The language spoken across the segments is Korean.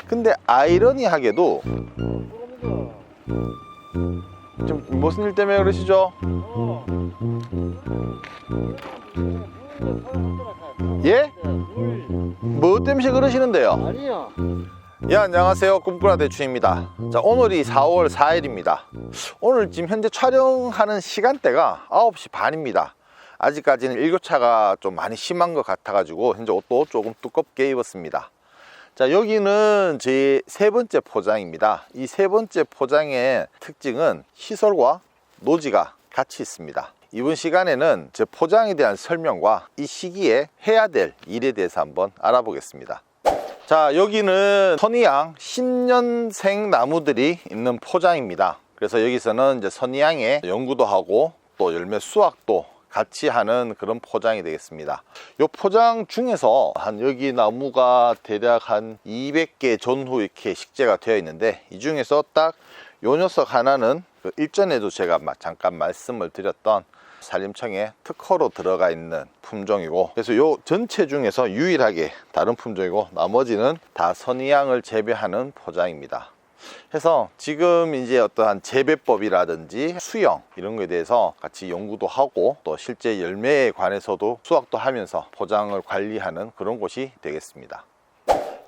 근데 아이러니하게도 좀 무슨 일 때문에 그러시죠? 예? 뭐 때문에 그러시는데요? 아니요. 예, 안녕하세요. 꿈꾸라 대추입니다. 자, 오늘이 4월 4일입니다. 오늘 지금 현재 촬영하는 시간대가 9시 반입니다. 아직까지는 일교차가 좀 많이 심한 것 같아가지고 현재 옷도 조금 두껍게 입었습니다. 자, 여기는 제 세 번째 포장입니다. 이 세 번째 포장의 특징은 시설과 노지가 같이 있습니다. 이번 시간에는 제 포장에 대한 설명과 이 시기에 해야 될 일에 대해서 한번 알아보겠습니다. 자, 여기는 선의향 10년생 나무들이 있는 포장입니다. 그래서 여기서는 이제 선의향의 연구도 하고 또 열매 수확도 같이 하는 그런 포장이 되겠습니다. 이 포장 중에서 여기 나무가 대략 한 200개 전후 이렇게 식재가 되어 있는데, 이 중에서 딱 요 녀석 하나는 그 일전에도 제가 잠깐 말씀을 드렸던 산림청에 특허로 들어가 있는 품종이고, 그래서 요 전체 중에서 유일하게 다른 품종이고 나머지는 다 선의향을 재배하는 포장입니다. 해서 지금 이제 어떠한 재배법이라든지 수영 이런 거에 대해서 같이 연구도 하고 또 실제 열매에 관해서도 수확도 하면서 포장을 관리하는 그런 곳이 되겠습니다.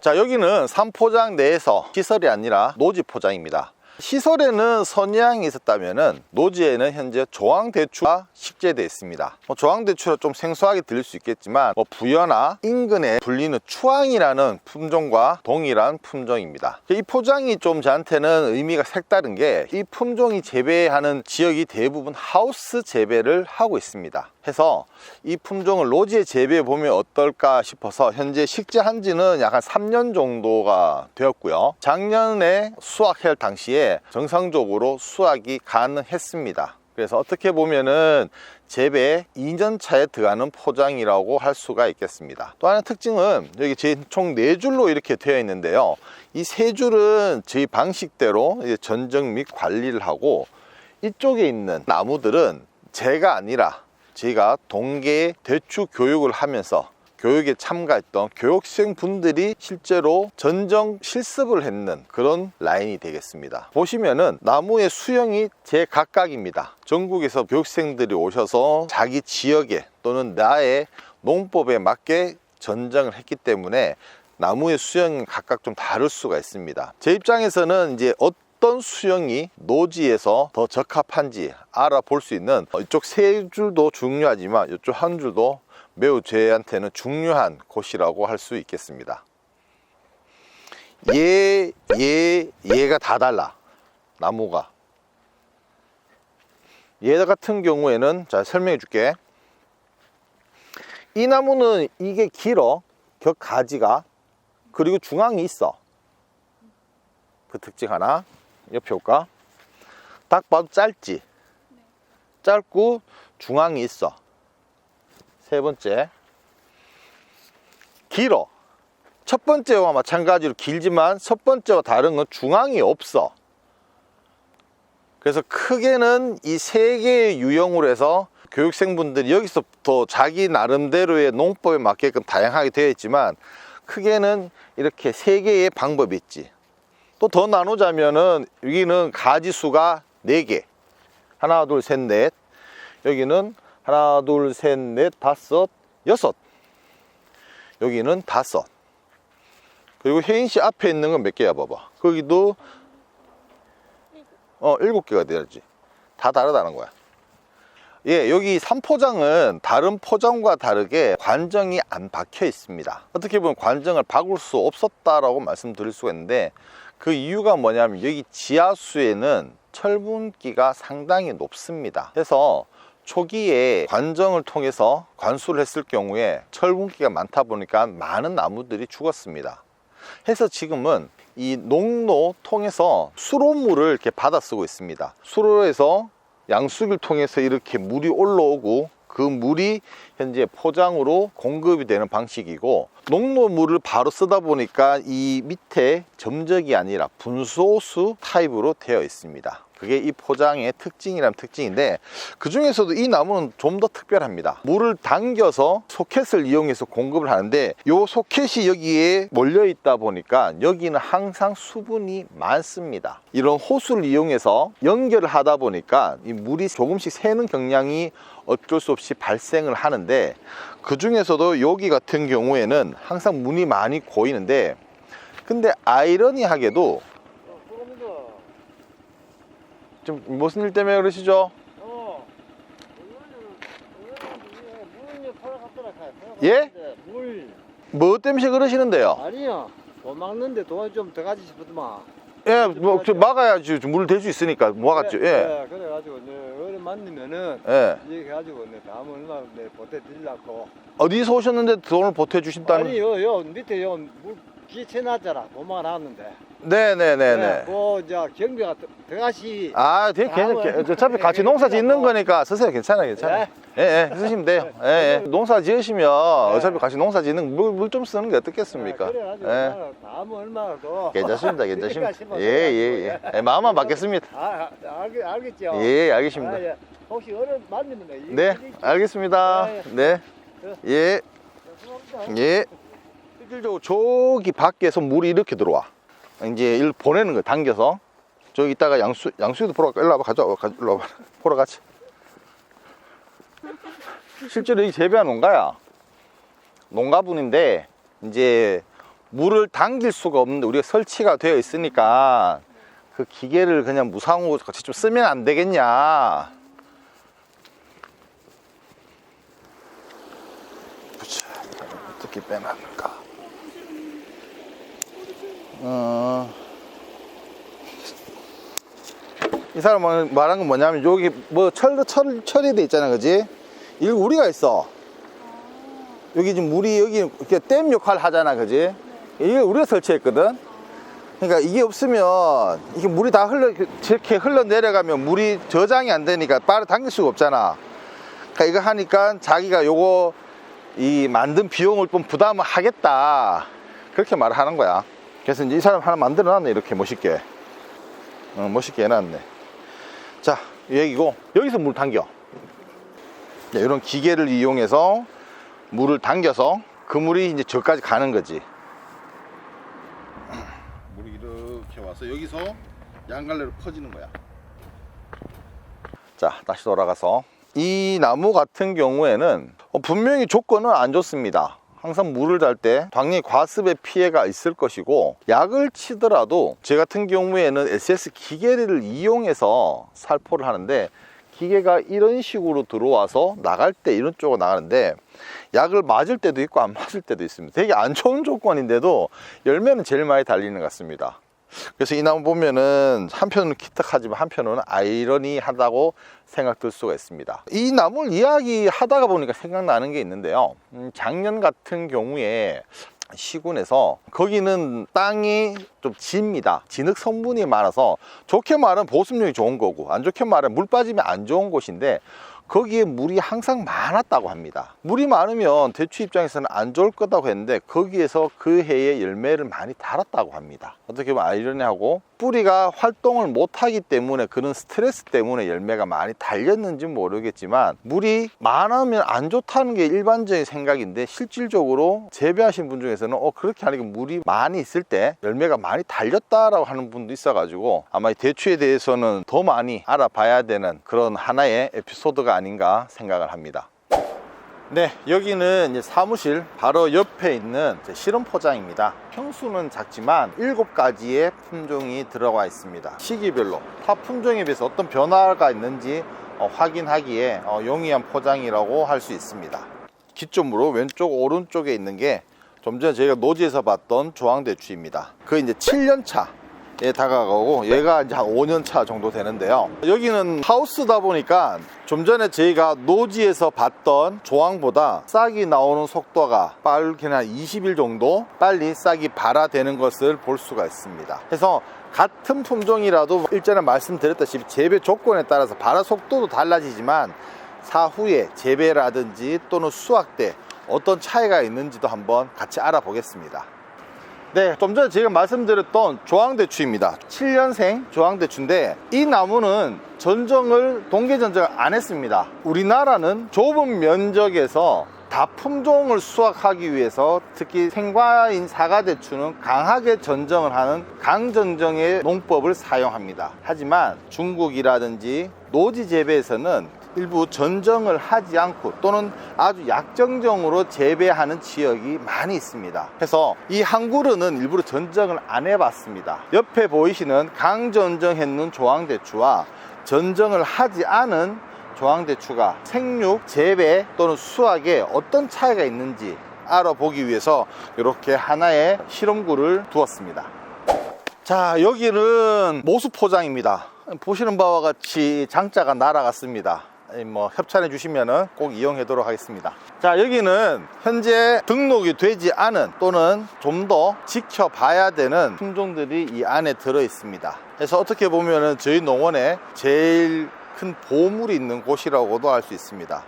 자, 여기는 산포장 내에서 시설이 아니라 노지 포장입니다. 시설에는 선의향이 있었다면은 노지에는 현재 조항대추가 식재되어 있습니다. 조항대추가 좀 생소하게 들릴 수 있겠지만 부여나 인근에 불리는 추앙이라는 품종과 동일한 품종입니다. 이 포장이 좀 저한테는 의미가 색다른 게, 이 품종이 재배하는 지역이 대부분 하우스 재배를 하고 있습니다. 해서 이 품종을 노지에 재배해 보면 어떨까 싶어서 현재 식재한 지는 약 한 3년 정도가 되었고요. 작년에 수확할 당시에 정상적으로 수확이 가능했습니다. 그래서 어떻게 보면은 재배 2년 차에 들어가는 포장이라고 할 수가 있겠습니다. 또 하나의 특징은 여기 총 4줄로 이렇게 되어 있는데요. 이 3줄은 저희 방식대로 전정 및 관리를 하고, 이쪽에 있는 나무들은 제가 아니라 저희가 동계 대추 교육을 하면서 교육에 참가했던 교육생 분들이 실제로 전정 실습을 했는 그런 라인이 되겠습니다. 보시면은 나무의 수형이 제각각입니다. 전국에서 교육생들이 오셔서 자기 지역에 또는 나의 농법에 맞게 전정을 했기 때문에 나무의 수형이 각각 좀 다를 수가 있습니다. 제 입장에서는 이제 어떤 수형이 노지에서 더 적합한지 알아볼 수 있는 이쪽 3줄도 중요하지만 이쪽 1줄도 매우 저희한테는 중요한 곳이라고 할 수 있겠습니다. 얘가 다 달라. 나무가. 얘 같은 경우에는 자, 설명해 줄게. 이 나무는 이게 길어. 격 가지가. 그리고 중앙이 있어. 그 특징 하나. 옆에 올까? 딱 봐도 짧지? 짧고 중앙이 있어. 세 번째, 길어. 첫 번째와 마찬가지로 길지만 첫 번째와 다른 건 중앙이 없어. 그래서 크게는 이 3개의 유형으로 해서 교육생분들이 여기서부터 자기 나름대로의 농법에 맞게끔 다양하게 되어 있지만, 크게는 이렇게 3개의 방법이 있지. 또 더 나누자면은 여기는 가지수가 4개. 하나, 둘, 셋, 넷. 여기는 하나, 둘, 셋, 넷, 다섯, 여섯. 여기는 5. 그리고 혜인씨 앞에 있는 건 몇 개야 봐봐. 거기도 7개가 돼야지. 다 다르다는 거야. 예, 여기 산포장은 다른 포장과 다르게 관정이 안 박혀 있습니다. 어떻게 보면 관정을 바꿀 수 없었다라고 말씀드릴 수가 있는데, 그 이유가 뭐냐면 여기 지하수에는 철분기가 상당히 높습니다. 그래서 초기에 관정을 통해서 관수를 했을 경우에 철분기가 많다 보니까 많은 나무들이 죽었습니다. 해서 지금은 이 농로 통해서 수로물을 이렇게 받아 쓰고 있습니다. 수로에서 양수기를 통해서 이렇게 물이 올라오고 그 물이 현재 포장으로 공급이 되는 방식이고, 농로물을 바로 쓰다 보니까 이 밑에 점적이 아니라 분소수 타입으로 되어 있습니다. 그게 이 포장의 특징이라면 특징인데, 그 중에서도 이 나무는 좀 더 특별합니다. 물을 당겨서 소켓을 이용해서 공급을 하는데, 이 소켓이 여기에 몰려 있다 보니까 여기는 항상 수분이 많습니다. 이런 호수를 이용해서 연결을 하다 보니까 이 물이 조금씩 새는 경향이 어쩔 수 없이 발생을 하는데, 그 중에서도 여기 같은 경우에는 항상 물이 많이 고이는데, 근데 아이러니하게도 좀 무슨 일 때문에 그러시죠? 예? 뭐 때문에 그러시는데요? 아니요. 돈 막는데 돈이 좀 더 가지 싶었더만. 예, 뭐 막아야지. 물 댈 수 있으니까 막았죠. 예. 네, 그래가지고 어른 만나면은 예. 이렇게 가지고 다음 얼마 내 보태 드리려고. 어디서 오셨는데 돈을 보태 주신다는? 아니 요 밑에 물 기체 놨잖아. 돈만 나왔는데. 네네네네. 그 이제 경비가 들어가시. 아, 되게 어차피 같이 농사 짓는 거니까 쓰세요. 괜찮아요, 괜찮아요. 예, 쓰시면 돼요. 예. 농사 지으시면 어차피 같이 농사 짓는 물 좀 쓰는 게 어떻겠습니까? 그래가지고 다음 얼마라도. 괜찮습니다, 괜찮습니다. 예. 마음만 받겠습니다. 알겠죠. 예, 알겠습니다. 혹시 어른 만나면 네, 알겠습니다. 네, 예. 예. 실질적으로 저기 밖에서 물이 이렇게 들어와. 이제 일 보내는 거예요. 당겨서. 저기 있다가 양수도 보러 갈까? 일로 와봐. 일로 와봐. 보러 가지. 실제로 이 재배한 농가야. 농가분인데, 이제 물을 당길 수가 없는데 우리가 설치가 되어 있으니까 그 기계를 그냥 무상으로 같이 좀 쓰면 안 되겠냐. 보자. 어떻게 빼놨는가. 이 사람은 말한 건 뭐냐면, 여기 뭐 처리돼 있잖아, 그지? 이거 우리가 있어. 여기 지금 물이 여기 이렇게 댐 역할을 하잖아, 그지? 이게 우리가 설치했거든. 그러니까 이게 없으면 이게 물이 다 저렇게 흘러내려가면 물이 저장이 안 되니까 빠르게 당길 수가 없잖아. 그러니까 이거 하니까 자기가 요거 이 만든 비용을 좀 부담을 하겠다, 그렇게 말을 하는 거야. 그래서 이제 이 사람 하나 만들어 놨네. 이렇게 멋있게 멋있게 해놨네. 자, 여기고 여기서 물 당겨. 네, 이런 기계를 이용해서 물을 당겨서 그 물이 이제 저까지 가는 거지. 물이 이렇게 와서 여기서 양갈래로 퍼지는 거야. 자, 다시 돌아가서 이 나무 같은 경우에는 분명히 조건은 안 좋습니다. 항상 물을 달 때 당연히 과습의 피해가 있을 것이고, 약을 치더라도 제 같은 경우에는 SS 기계를 이용해서 살포를 하는데, 기계가 이런 식으로 들어와서 나갈 때 이런 쪽으로 나가는데, 약을 맞을 때도 있고 안 맞을 때도 있습니다. 되게 안 좋은 조건인데도 열매는 제일 많이 달리는 것 같습니다. 그래서 이 나무 보면은 한편으로는 기특하지만 한편으로는 아이러니하다고 생각될 수가 있습니다. 이 나무를 이야기하다가 보니까 생각나는 게 있는데요. 작년 같은 경우에 시군에서, 거기는 땅이 좀 집니다. 진흙 성분이 많아서 좋게 말하면 보습력이 좋은 거고, 안 좋게 말하면 물 빠지면 안 좋은 곳인데, 거기에 물이 항상 많았다고 합니다. 물이 많으면 대추 입장에서는 안 좋을 거라고 했는데, 거기에서 그 해에 열매를 많이 달았다고 합니다. 어떻게 보면 아이러니하고, 뿌리가 활동을 못하기 때문에 그런 스트레스 때문에 열매가 많이 달렸는지 모르겠지만, 물이 많으면 안 좋다는 게 일반적인 생각인데, 실질적으로 재배하신 분 중에서는 그렇게 하니까 물이 많이 있을 때 열매가 많이 달렸다라고 하는 분도 있어가지고, 아마 이 대추에 대해서는 더 많이 알아봐야 되는 그런 하나의 에피소드가 아닌가 생각을 합니다. 네, 여기는 이제 사무실 바로 옆에 있는 실험 포장입니다. 평수는 작지만 7가지의 품종이 들어가 있습니다. 시기별로 타 품종에 비해서 어떤 변화가 있는지 확인하기에 용이한 포장이라고 할 수 있습니다. 기점으로 왼쪽 오른쪽에 있는 게 좀 전에 저희가 노지에서 봤던 조항대추입니다. 그 이제 7년차 에 다가가고, 얘가 이제 한 5년 차 정도 되는데요. 여기는 하우스다 보니까 좀 전에 저희가 노지에서 봤던 조항보다 싹이 나오는 속도가 빠르게는 한 20일 정도 빨리 싹이 발화되는 것을 볼 수가 있습니다. 그래서 같은 품종이라도 일전에 말씀드렸다시피 재배 조건에 따라서 발화 속도도 달라지지만, 사후에 재배라든지 또는 수확 때 어떤 차이가 있는지도 한번 같이 알아보겠습니다. 네, 좀 전에 제가 말씀드렸던 조항대추입니다. 7년생 조항대추인데 이 나무는 전정을 동계전정을 안 했습니다. 우리나라는 좁은 면적에서 다품종을 수확하기 위해서 특히 생과인 사과대추는 강하게 전정을 하는 강전정의 농법을 사용합니다. 하지만 중국이라든지 노지 재배에서는 일부 전정을 하지 않고 또는 아주 약정정으로 재배하는 지역이 많이 있습니다. 그래서 이 한 그루는 일부러 전정을 안 해봤습니다. 옆에 보이시는 강전정했는 조항대추와 전정을 하지 않은 조항대추가 생육, 재배 또는 수확에 어떤 차이가 있는지 알아보기 위해서 이렇게 하나의 실험구를 두었습니다. 자, 여기는 모수포장입니다. 보시는 바와 같이 장자가 날아갔습니다. 협찬해 주시면 꼭 이용하도록 하겠습니다. 자, 여기는 현재 등록이 되지 않은 또는 좀 더 지켜봐야 되는 품종들이 이 안에 들어 있습니다. 그래서 어떻게 보면 저희 농원에 제일 큰 보물이 있는 곳이라고도 할 수 있습니다.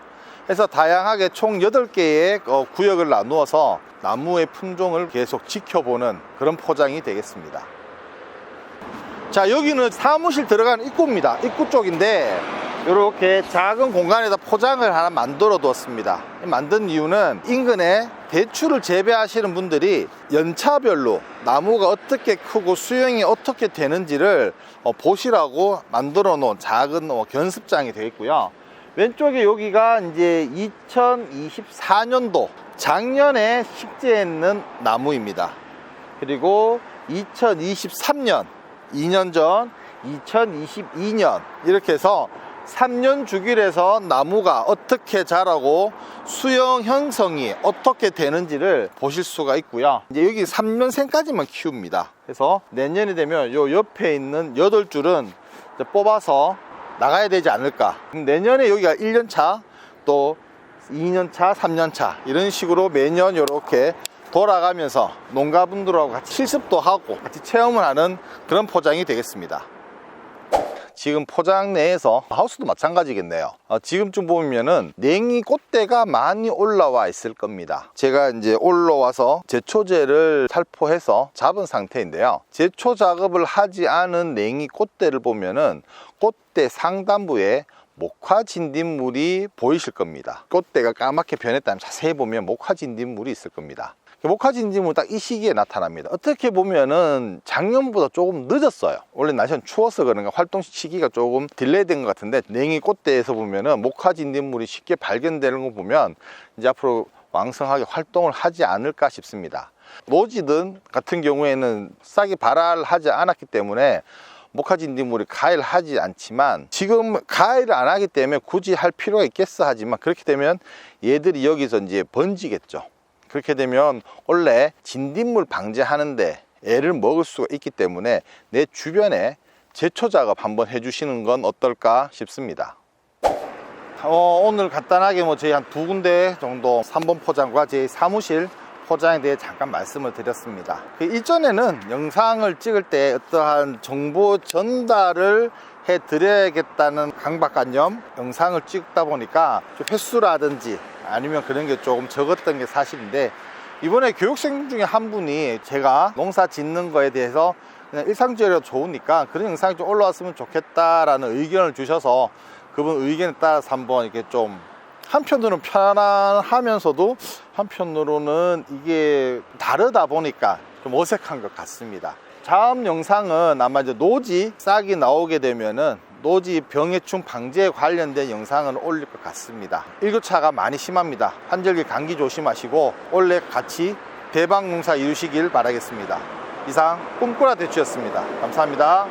그래서 다양하게 총 8개의 구역을 나누어서 나무의 품종을 계속 지켜보는 그런 포장이 되겠습니다. 자, 여기는 사무실 들어가는 입구입니다. 입구 쪽인데 이렇게 작은 공간에다 포장을 하나 만들어 두었습니다. 만든 이유는 인근에 대추를 재배하시는 분들이 연차별로 나무가 어떻게 크고 수영이 어떻게 되는지를 보시라고 만들어 놓은 작은 견습장이 되겠고요. 왼쪽에 여기가 이제 2024년도 작년에 식재했는 나무입니다. 그리고 2023년 2년 전 2022년 이렇게 해서 3년 주기로 나무가 어떻게 자라고 수영 형성이 어떻게 되는지를 보실 수가 있고요. 이제 여기 3년생까지만 키웁니다. 그래서 내년이 되면 요 옆에 있는 8줄은 뽑아서 나가야 되지 않을까. 그럼 내년에 여기가 1년차 또 2년차 3년차 이런 식으로 매년 이렇게 돌아가면서 농가분들하고 같이 실습도 하고 같이 체험을 하는 그런 포장이 되겠습니다. 지금 포장 내에서 하우스도 마찬가지겠네요. 지금쯤 보면은 냉이 꽃대가 많이 올라와 있을 겁니다. 제가 이제 올라와서 제초제를 살포해서 잡은 상태인데요. 제초 작업을 하지 않은 냉이 꽃대를 보면은 꽃대 상단부에 목화진딧물이 보이실 겁니다. 꽃대가 까맣게 변했다면 자세히 보면 목화진딧물이 있을 겁니다. 목화진딧물 딱 이 시기에 나타납니다. 어떻게 보면은 작년보다 조금 늦었어요. 원래 날씨는 추워서 그런가 활동 시기가 조금 딜레이 된 것 같은데 냉이 꽃대에서 보면은 목화진딧물이 쉽게 발견되는 거 보면 이제 앞으로 왕성하게 활동을 하지 않을까 싶습니다. 노지든 같은 경우에는 싹이 발알하지 않았기 때문에 목화진딧물이 가해를 하지 않지만 지금 가해를 안 하기 때문에 굳이 할 필요가 있겠어 하지만 그렇게 되면 얘들이 여기서 이제 번지겠죠. 그렇게 되면 원래 진딧물 방제하는데 애를 먹을 수가 있기 때문에 내 주변에 제초 작업 한번 해주시는 건 어떨까 싶습니다. 오늘 간단하게 저희 한 2군데 정도 3번 포장과 제 사무실 포장에 대해 잠깐 말씀을 드렸습니다. 이전에는 영상을 찍을 때 어떠한 정보 전달을 해드려야겠다는 강박관념 영상을 찍다 보니까 좀 횟수라든지 아니면 그런 게 조금 적었던 게 사실인데 이번에 교육생 중에 한 분이 제가 농사 짓는 거에 대해서 그냥 일상적으로 좋으니까 그런 영상이 좀 올라왔으면 좋겠다라는 의견을 주셔서 그분 의견에 따라서 한번 이렇게 좀 한편으로는 편안하면서도 한편으로는 이게 다르다 보니까 좀 어색한 것 같습니다. 다음 영상은 아마 이제 노지 싹이 나오게 되면은 노지 병해충 방제에 관련된 영상을 올릴 것 같습니다. 일교차가 많이 심합니다. 환절기 감기 조심하시고 올해 같이 대박 농사 이루시길 바라겠습니다. 이상 꿈꾸라 대추였습니다. 감사합니다.